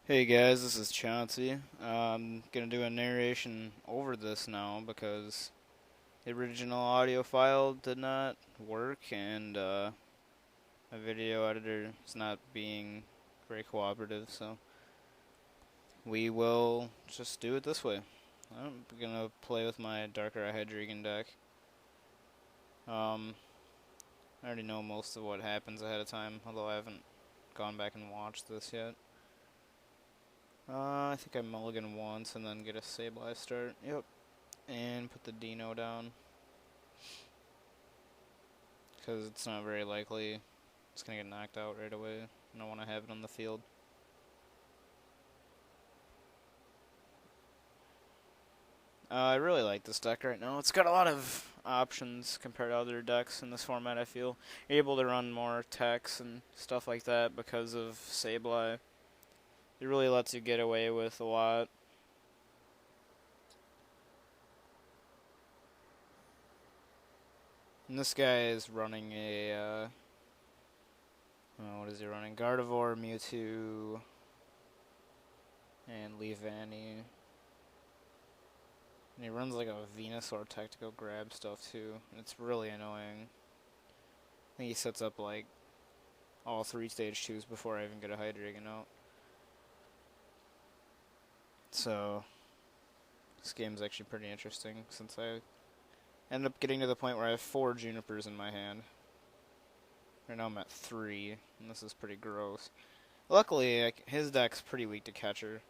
Hey guys, this is Chauncey. I'm gonna do a narration over this now because the original audio file did not work and my video editor is not being very cooperative, so we will just do it this way. I'm gonna play with my Darkrai Hydreigon deck. I already know most of what happens ahead of time, although I haven't gone back and watched this yet. I think I mulligan once and then get a Sableye start. Yep. And put the Dino down. Because it's not very likely it's going to get knocked out right away. I don't want to have it on the field. I really like this deck right now. It's got a lot of options compared to other decks in this format, I feel. You're able to run more attacks and stuff like that because of Sableye. It really lets you get away with a lot. And this guy is running a, what is he running? Gardevior, Mewtwo, and Leavanny. And he runs like a Venusaur tactical grab stuff too. And it's really annoying. I think he sets up like all 3 stage 2s before I even get a Hydreigon out. So this game's actually pretty interesting since I end up getting to the point where I have 4 Junipers in my hand. Right now I'm at 3, and this is pretty gross. Luckily, his deck's pretty weak to catcher.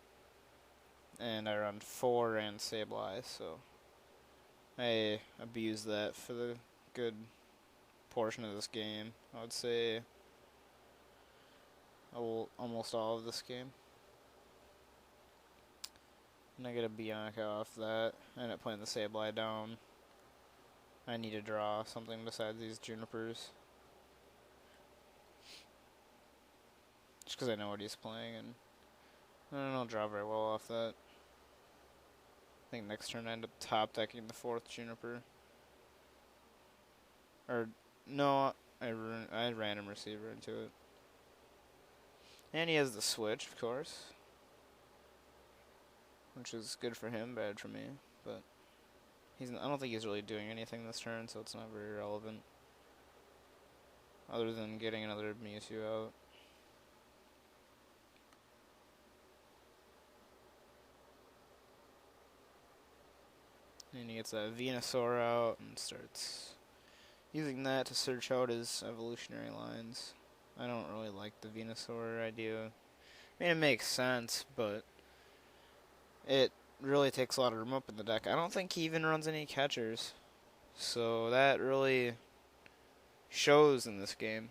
And I run 4 and Sableye, so I abuse that for the good portion of this game. I would say almost all of this game. And I get a Bianca off that. I end up playing the Sableye down. I need to draw something besides these Junipers. Just because I know what he's playing, and I don't draw very well off that. I think next turn I end up top decking the 4th Juniper. Or, no, I random receiver into it. And he has the switch, of course. Which is good for him, bad for me. But I don't think he's really doing anything this turn, so it's not very relevant. Other than getting another Mewtwo out. And he gets that Venusaur out and starts using that to search out his evolutionary lines. I don't really like the Venusaur idea. I mean, it makes sense, but it really takes a lot of room up in the deck. I don't think he even runs any catchers. So that really shows in this game.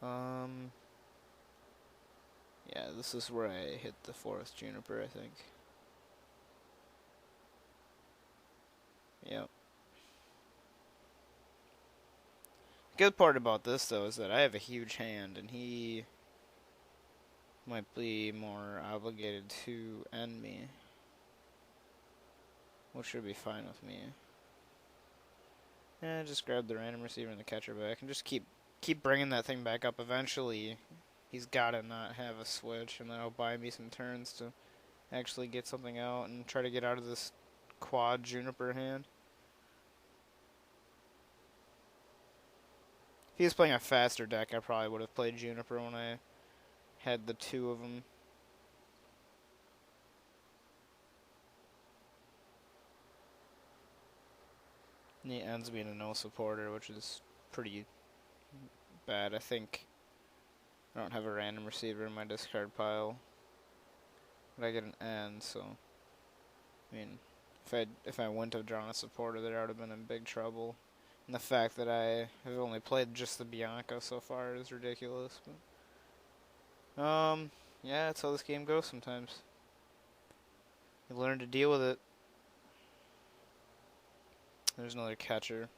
Yeah, this is where I hit the 4th Juniper, I think. Yep. Good part about this, though, is that I have a huge hand, and he might be more obligated to end me. Which should be fine with me. Yeah, just grab the random receiver and the catcher back, and just keep bringing that thing back up. Eventually, he's gotta not have a switch, and then it'll buy me some turns to actually get something out and try to get out of this quad Juniper hand. If he was playing a faster deck, I probably would have played Juniper when I had the 2 of them. And he ends being a no supporter, which is pretty bad. I think I don't have a random receiver in my discard pile, but I get an end, so I mean, if I wouldn't have drawn a supporter there, I would have been in big trouble. And the fact that I have only played just the Bianca so far is ridiculous. But yeah, that's how this game goes sometimes. You learn to deal with it. There's another catcher.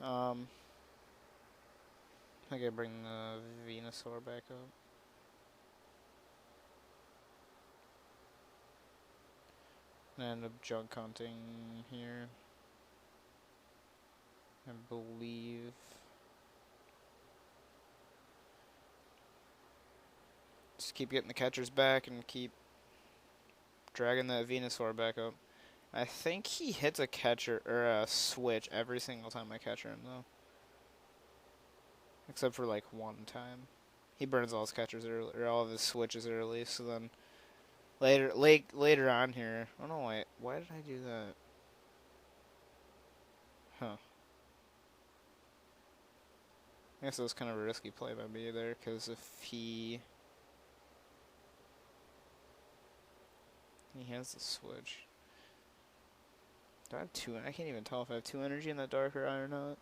I gotta bring the Venusaur back up. And I end up junk hunting here. I believe Just keep getting the catchers back and keep dragging that Venusaur back up. I think he hits a catcher or a switch every single time I catcher him though. Except for like one time. He burns all his catchers early, or all of his switches early, so then later on here, I don't know why did I do that? Huh. I guess it was kind of a risky play by me there, because if he has the switch. Do I have two? I can't even tell if I have 2 energy in that Darkrai or not.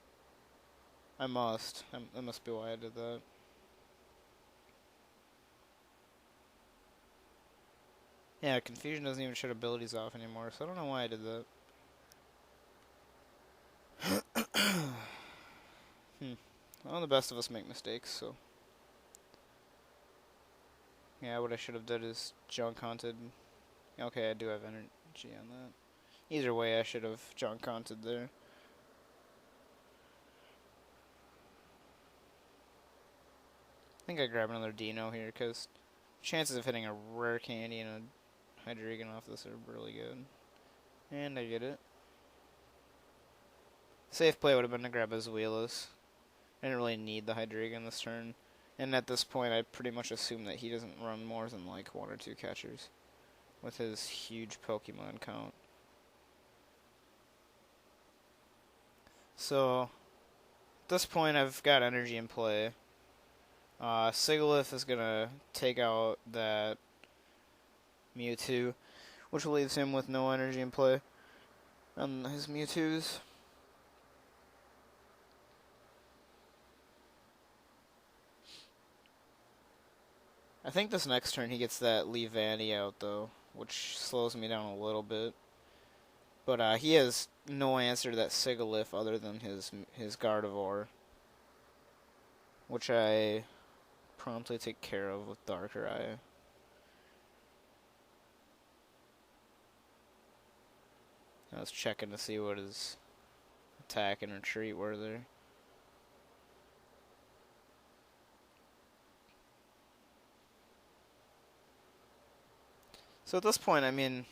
I must. That must be why I did that. Yeah, Confusion doesn't even shut abilities off anymore, so I don't know why I did that. Well, the best of us make mistakes, so. Yeah, what I should have done is junk hunted. Okay, I do have energy on that. Either way, I should have junk hunted there. I think I grab another Dino here, because chances of hitting a rare candy and a Hydreigon off this are really good. And I get it. Safe play would have been to grab his Wheelus. I didn't really need the Hydreigon this turn. And at this point, I pretty much assume that he doesn't run more than like 1 or 2 catchers with his huge Pokemon count. So, at this point, I've got energy in play. Sigilyph is going to take out that Mewtwo, which leaves him with no energy in play on his Mewtwo's. I think this next turn he gets that Leavanny out, though, which slows me down a little bit. But he has no answer to that Sigilyph other than his Gardevior, which I promptly take care of with Darkrai. I was checking to see what his attack and retreat were there. So at this point, I mean,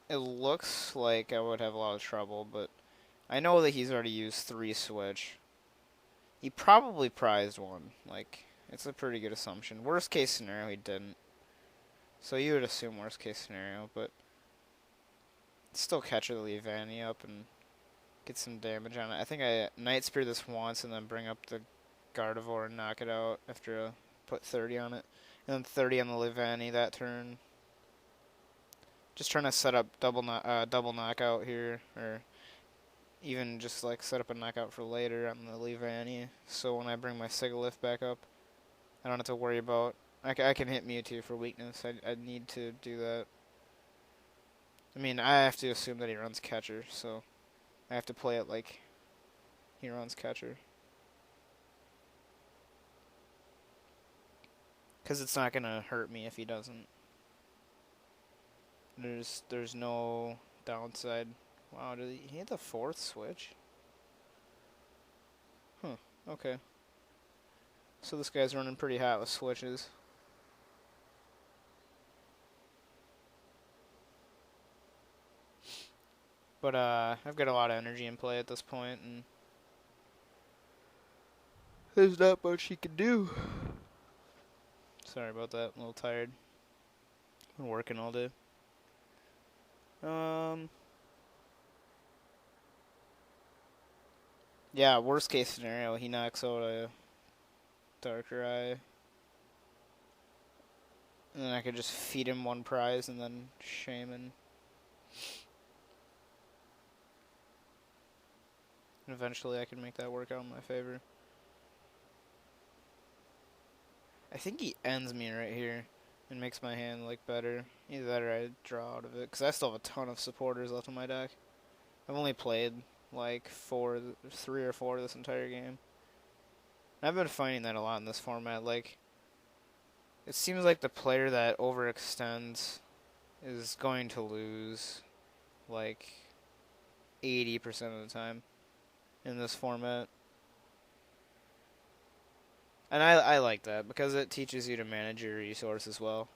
it looks like I would have a lot of trouble, but I know that he's already used 3 switch. He probably prized 1. Like, it's a pretty good assumption. Worst case scenario, he didn't. So you would assume worst case scenario, but still catch the Leavanny up and get some damage on it. I think I Night Spear this once and then bring up the Gardevoir and knock it out after I put 30 on it. And then 30 on the Leavanny that turn. Just trying to set up double knockout here, or even just like set up a knockout for later on the Leavanny. So when I bring my Sigilyph back up, I don't have to worry about. I can hit Mewtwo for weakness. I need to do that. I mean, I have to assume that he runs catcher, so I have to play it like he runs catcher. Because it's not going to hurt me if he doesn't. There's no downside. Wow, did he hit the 4th switch? Huh, okay. So this guy's running pretty hot with switches. But I've got a lot of energy in play at this point, and there's not much he can do. Sorry about that, I'm a little tired. Been working all day. Yeah, worst case scenario, he knocks out a Darkrai. And then I could just feed him 1 prize and then Shaman. And eventually I can make that work out in my favor. I think he ends me right here and makes my hand look better. Either that or I draw out of it, because I still have a ton of supporters left in my deck. I've only played like 3 or 4 this entire game. And I've been finding that a lot in this format. Like, it seems like the player that overextends is going to lose like 80% of the time in this format. And I like that because it teaches you to manage your resources well.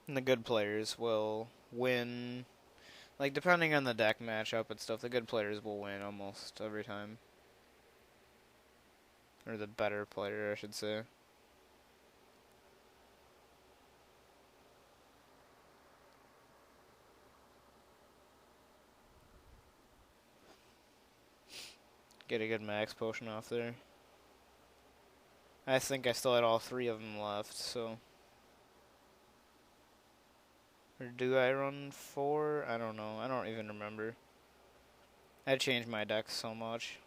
And the good players will win. Like, depending on the deck matchup and stuff, the good players will win almost every time. Or the better player, I should say. Get a good max potion off there. I think I still had all 3 of them left, so... Or do I run 4? I don't know. I don't even remember. I changed my deck so much.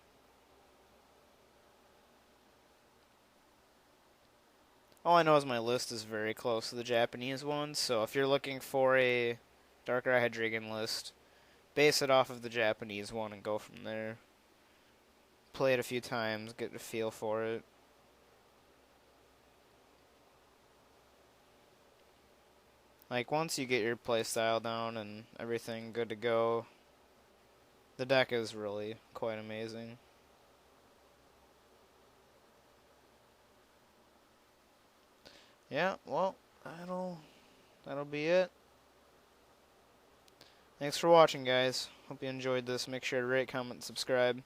All I know is my list is very close to the Japanese one, so if you're looking for a Darkrai Hydreigon list, base it off of the Japanese one and go from there. Play it a few times, get a feel for it. Like, once you get your playstyle down and everything good to go, the deck is really quite amazing. Yeah, well, that'll be it. Thanks for watching, guys. Hope you enjoyed this. Make sure to rate, comment, and subscribe.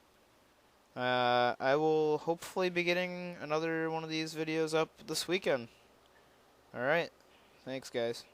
I will hopefully be getting another one of these videos up this weekend. Alright, thanks, guys.